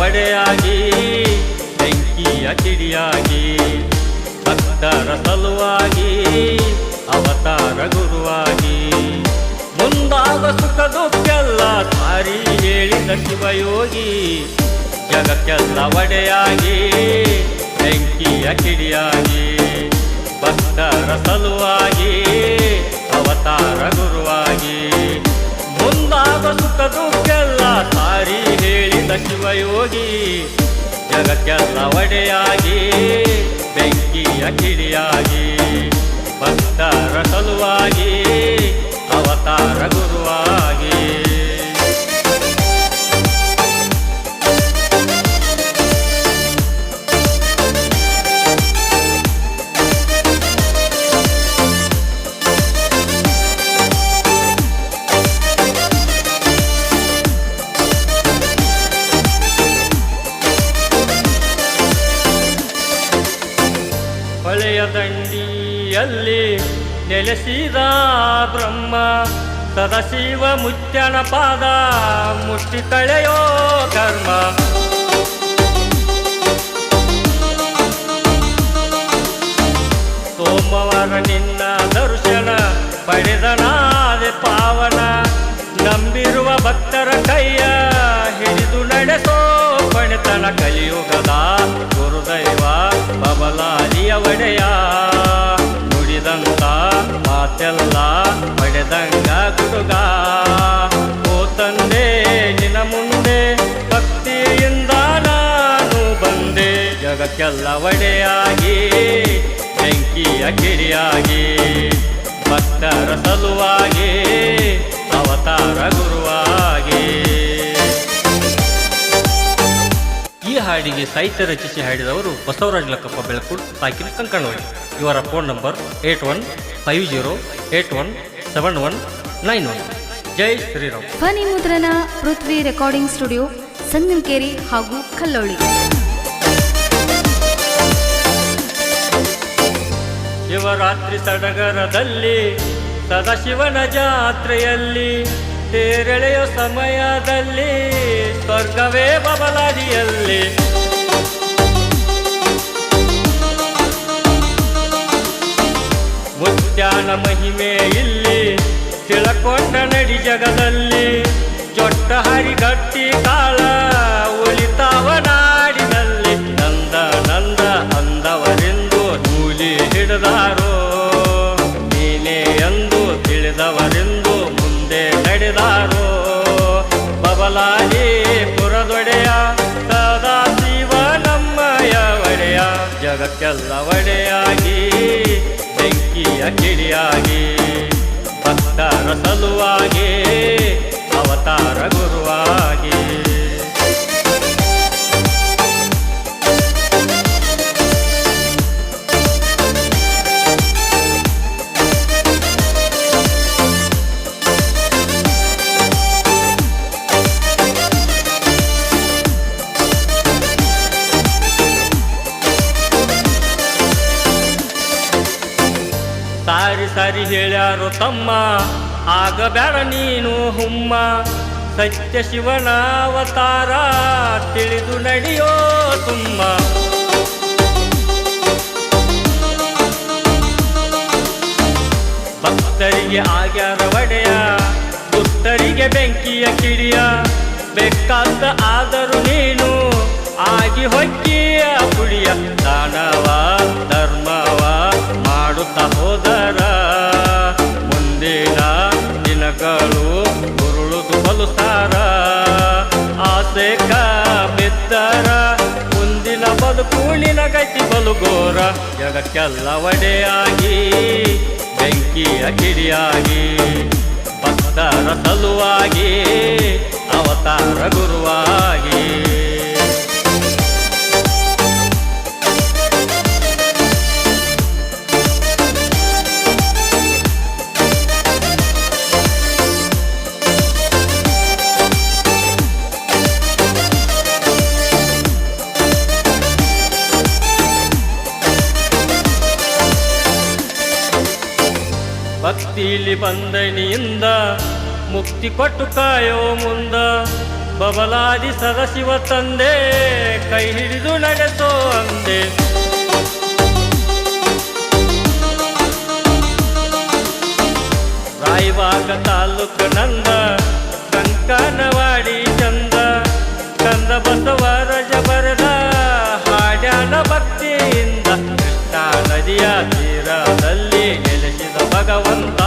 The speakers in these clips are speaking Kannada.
ಒಡೆಯಾಗಿ ಬೆಂಕಿಯ ಕಿಡಿಯಾಗಿ ಭಕ್ತರ ಸಲುವಾಗಿ ಅವತಾರ ಗುರುವಾಗಿ ಮುಂದಾಗ ಸುಖ ದುಃಖೆಲ್ಲ ಸಾರಿ ಹೇಳಿದ ಶಿವಯೋಗಿ ಜಗಕ್ಕೆಲ್ಲ ಒಡೆಯಾಗಿ ಬೆಂಕಿಯ ಕಿಡಿಯಾಗಿ ಭಕ್ತರ ಸಲುವಾಗಿ ಅವತಾರ ಗುರುವಾಗಿ ಮುಂದಾಗ ಸುಖ ದುಃಖೆಲ್ಲ ಸಾರಿ ಹೇಳಿದ ಶಿವಯೋಗಿ ಜಗಕ್ಕೆಲ್ಲ ಒಡೆಯಾಗಿ ಬೆಂಕಿಯ ಕಿಡಿಯಾಗಿ ಭಕ್ತರ ಸಲುವಾಗಿ ಅವತಾರ ಗುರುವಾಗಿ ಹೊಳೆಯ ದಂಡಿಯಲ್ಲಿ ನೆಲೆಸಿದ ಬ್ರಹ್ಮ ಸದಾಶಿವ ಮುಚ್ಚನ ಪಾದ ಮುಟ್ಟಿ ಕಳೆಯೋ ಕರ್ಮ ಸೋಮವಾರ ನಿನ್ನ ದರ್ಶನ ಪಡೆದನಾದೆ ಪಾವನ ನಂಬಿರುವ ಭಕ್ತರ ಕೈಯ ಹಿಡಿದು ನಡೆಸೋ ಪಣಿತನ ಕಲಿಯುಗದ ಗುರುದೈವ ಬಬಲಾಲಿಯ ಒಡೆಯ ನುಡಿದಂತ ಮಾತೆಲ್ಲ ಪಡೆದಂಗ ಗುಡುಗ ಓ ತಂದೆ ನಿನ್ನ ಮುಂದೆ ಭಕ್ತಿಯಿಂದ ನಾನು ಬಂದೆ ಜಗಕ್ಕೆಲ್ಲ ಒಡೆಯಾಗಿ ಬೆಂಕಿಯ ಕಿಡಿಯಾಗಿ ಭಕ್ತರ ಸಲುವಾಗಿ ಅವತಾರ ಗುರುವಾಗಿ. ಈ ಹಾಡಿಗೆ ಸಾಹಿತ್ಯ ರಚಿಸಿ ಹಾಡಿದವರು ಬಸವರಾಜ ಲಕ್ಕಪ್ಪ ಬೆಳಕೂಡ್ ತಾಕಿನ ಕಂಕಣವಾಡಿ. ಇವರ ಫೋನ್ ನಂಬರ್ 8150817191. ಜೈ ಶ್ರೀರಾಮ್. ಧ್ವನಿ ಮುದ್ರಣ ಪೃಥ್ವಿ ರೆಕಾರ್ಡಿಂಗ್ ಸ್ಟುಡಿಯೋ, ಸಂಗಮಕೇರಿ ಹಾಗೂ ಕಲ್ಲೋಳಿ. ಶಿವರಾತ್ರಿ ಸಡಗರದಲ್ಲಿ ಸದಾಶಿವನ ಜಾತ್ರೆಯಲ್ಲಿ ತೇರೆಳೆಯೋ ಸಮಯದಲ್ಲಿ ಸ್ವರ್ಗವೇ ಬಬಲಾದಿಯಲ್ಲಿ ಮುತ್ಯಾನ ಮಹಿಮೆ ಇಲ್ಲಿ ತಿಳಕೊಂಡ ನಡಿ ಜಗದಲ್ಲಿ ಜೊಟ್ಟ ಹರಿಗಟ್ಟಿ ಕಾಳ ಉಳಿತಾವ ನಾಡಿನಲ್ಲಿ ನಂದ ನಂದ ಅಂದವರೆಂದು ನೂಲಿ ಹಿಡಿದಾರೋ ನೀನೇ ಎಂದು ತಿಳಿದವರೆಂದು ಮುಂದೆ ನಡೆದಾರೋ ಬಬಲಾದಿ ಪುರದೊಡೆಯ ಸದಾ ಶಿವ ನಮ್ಮಯ ಒಡೆಯ ಜಗಕ್ಕೆಲ್ಲ ಒಡೆಯಾಗಿ ಬೆಂಕಿಯ ಕಿಡಿಯಾಗಿ ಭಕ್ತರ ಸಲುವಾಗಿ ಅವತಾರ ಗುರುವಾಗಿ. ಸಾರಿ ಸಾರಿ ಹೇಳ್ಯಾರೋ ತಮ್ಮ ಆಗಬೇಡ ನೀನು ಹುಮ್ಮ ಸತ್ಯ ಶಿವನ ಅವತಾರ ತಿಳಿದು ನಡೆಯೋ ತುಮ್ಮ ಭಕ್ತರಿಗೆ ಆಗ್ಯಾರ ಒಡೆಯ ದುಷ್ಟರಿಗೆ ಬೆಂಕಿಯ ಕಿಡಿಯ ಬೇಕಾದ ಆದರೂ ನೀನು ಆಗಿ ಹೊಕ್ಕಿಯ ಪುಡಿಯ ದಾನವ ಧರ್ಮವ ಮಾಡುತ್ತಾ ಹೋದರ ಮುಂದಿನ ದಿನಗಳು ಉರುಳುದು ಬಲುಸಾರ ಆಸೆ ಬಿದ್ದರ ಮುಂದಿನ ಬದುಕು ನಿನಗೈತಿ ಬಲುಗೋರ ಜಗಕ್ಕೆಲ್ಲ ಒಡೆಯಾಗಿ ಬೆಂಕಿಯ ಕಿಡಿಯಾಗಿ ಭಕ್ತರ ಸಲುವಾಗಿ ಅವತಾರ ಗುರುವಾಗಿ. ಭಕ್ತಿಲಿ ಬಂದನಿಯಿಂದ ಮುಕ್ತಿ ಕೊಟ್ಟು ಕಾಯೋ ಮುಂದ ಬಬಲಾದಿ ಸದಾಶಿವ ತಂದೆ ಕೈ ಹಿಡಿದು ನಡೆಸೋ ಅಂದೆ. ರಾಯಬಾಗ ತಾಲೂಕು ನಂದ ಕಂಕನವಾಡಿ ಚಂದ ಕಂದ ಬಸವರಾಜ ಬರೆದ ಹಾಡ್ಯಾನ ಭಕ್ತಿಯಿಂದ. ಕೃಷ್ಣಾ ನದಿಯ ತೀರದಲ್ಲಿ ನೆಲೆಸಿದ ಭಗವಂತ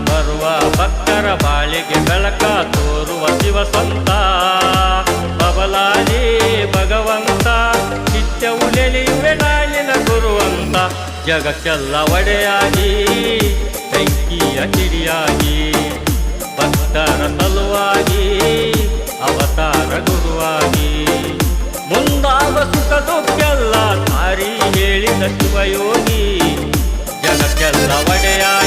ಬರುವ ಭಕ್ತರ ಬಾಳಿಗೆ ಬೆಳಕ ತೋರುವ ಶಿವಸಂತ. ಬಬಲಾದಿ ಭಗವಂತ ನಿತ್ಯವು ನೆಲೆಯುವೆ ನಾಳಿನ ಗುರುವಂತ. ಜಗಕ್ಕೆಲ್ಲ ಒಡೆಯಾಗಿ ಬೆಂಕಿಯ ಕಿಡಿಯಾಗಿ ಭಕ್ತರ ಸಲುವಾಗಿ ಅವತಾರ ಗುರುವಾಗಿ ಮುಂದಾದ ಸುಖ ದುಃಖೆಲ್ಲ ಸಾರಿ ಹೇಳಿದ ಶಿವಯೋಗಿ. ಜಗಕ್ಕೆಲ್ಲ ಒಡೆಯಾಗಿ